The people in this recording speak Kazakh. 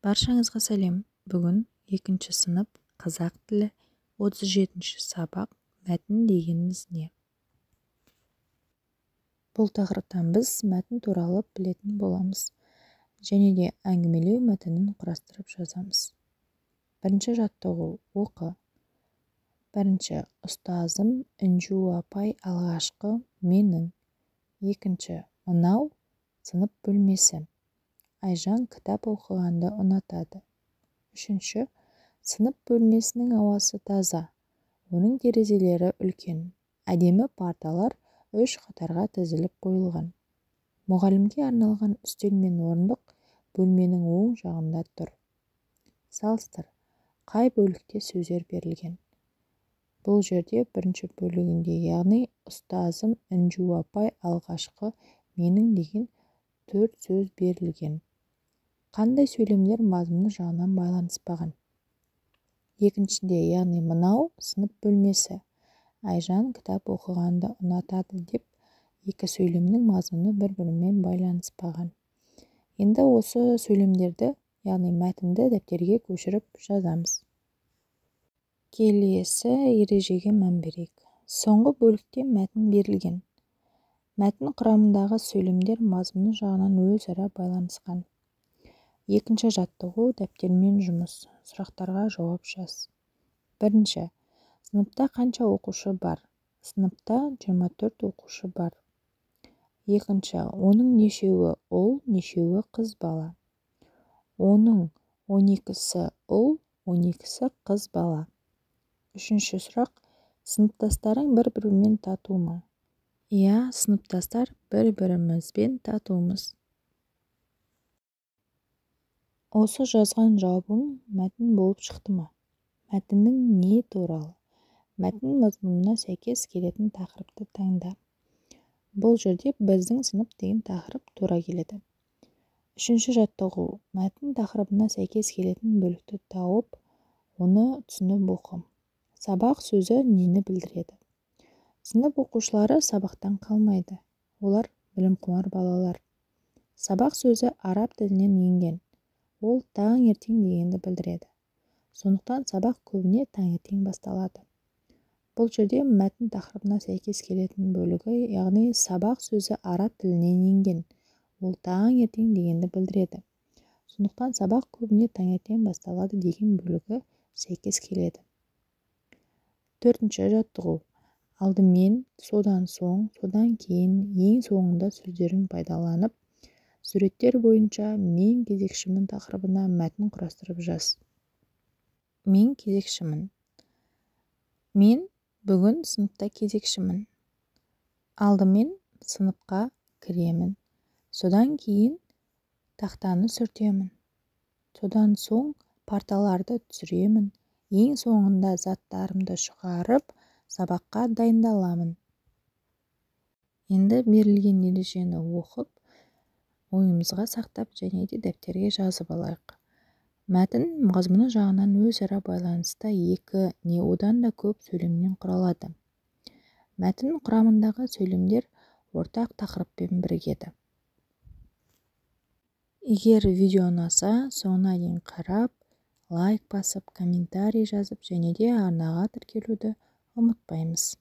Баршаңызға сәлем. Бүгін 2 сынып қазақ тілі 37 сабақ мәтін дегеніміз не? Бұл тақырыптан біз мәтін туралы білетін боламыз. Және де әңгімелеу мәтінін құрастырып жазамыз. Бірінші жаттығу оқы. Бірінші ұстазым Інжу апай алғашқы менің. Екінші мынау сынып бөлмесі. Айжан кітап оқығанды ұнатады. Үшінші сынып бөлмесінің ауасы таза. Оның терезелері үлкен. Әдемі парталар 3 қатарға тізіліп қойылған. Мұғалімге арналған үстел мен орындық бөлменің оң жағында тұр. Салыстыр. Қай бөлікте сөздер берілген? Бұл жерде бірінші бөлігінде, яғни ұстазым Інжу апай алғашқы менің деген 4 сөз берілген. Қандай сөйлемдер мазмұны жағынан байланыспаған? Екіншінде, яғни мынау сынып бөлмесі. Айжан кітап оқығанды ұнатады деп 2 сөйлемнің мазмұны бір-бірімен байланыспаған. Енді осы сөйлемдерді, яғни мәтінді дәптерге көшіріп жазамыз. Келесі ережеге мән берейік. Соңғы бөлікте мәтін берілген. Мәтін құрамындағы сөйлемдер мазмұны жағынан өзара байланысқан. Екінші жаттығу дәптермен жұмыс. Сұрақтарға жауап жаз. Бірінші. Сыныпта қанша оқушы бар? Сыныпта 24 оқушы бар. Екінші. Оның нешеуі ұл, нешеуі қыз бала? Оның 12-сі ұл, 12-сі қыз бала. Үшінші сұрақ. Сыныптастарың бір-бірімен тату ма? Иә, сыныптастар бір-бірімізбен татумыз. Осы жазған жауабың мәтін болып шықты ма? Мәтіннің не туралы? Мәтін мазмұнына сәйкес келетін тақырыпты таңда. Бұл жерде біздің сынып деген тақырып тура келеді. Үшінші жаттығу. Мәтін тақырыбына сәйкес келетін бөлікті тауып, оны түсініп оқы. Сабақ сөзі нені білдіреді? Сынып оқушылары сабақтан қалмайды. Олар білімқұмар балалар. Сабақ сөзі араб тілінен енген. Ол таңертең дегенді білдіреді. Сондықтан сабақ көбіне таңертең басталады. Бұл жерде мәтін тақырыбына сәйкес келетін бөлігі, яғни сабақ сөзі араб тілінен енген. Ол таңертең дегенді білдіреді. Сондықтан сабақ көбіне таңертең басталады деген бөлігі сәйкес келеді. Төртінші жаттығу. Алдымен, содан соң, содан кейін, ең соңында сөздерін пайдаланып, суреттер бойынша мен кезекшімін тақырыбына мәтін құрастырып жаз. Мен кезекшімін. Мен бүгін сыныпта кезекшімін. Алдымен сыныпқа кіремін. Содан кейін тақтаны сүртемін. Содан соң парталарды түсіремін. Ең соңында заттарымды шығарып, сабаққа дайындаламын. Енді берілген ережені оқып, ойымызға сақтап және де дәптерге жазып алайық. Мәтін мазмұны жағынан өзара байланысты 2 не одан да көп сөйлемнен құралады. Мәтін құрамындағы сөйлемдер ортақ тақырыппен бірігеді. Егер видео ұнаса, соңына дейін қарап, лайк басып, комментарий жазып және де арнаға тіркелуді ұмытпаймыз.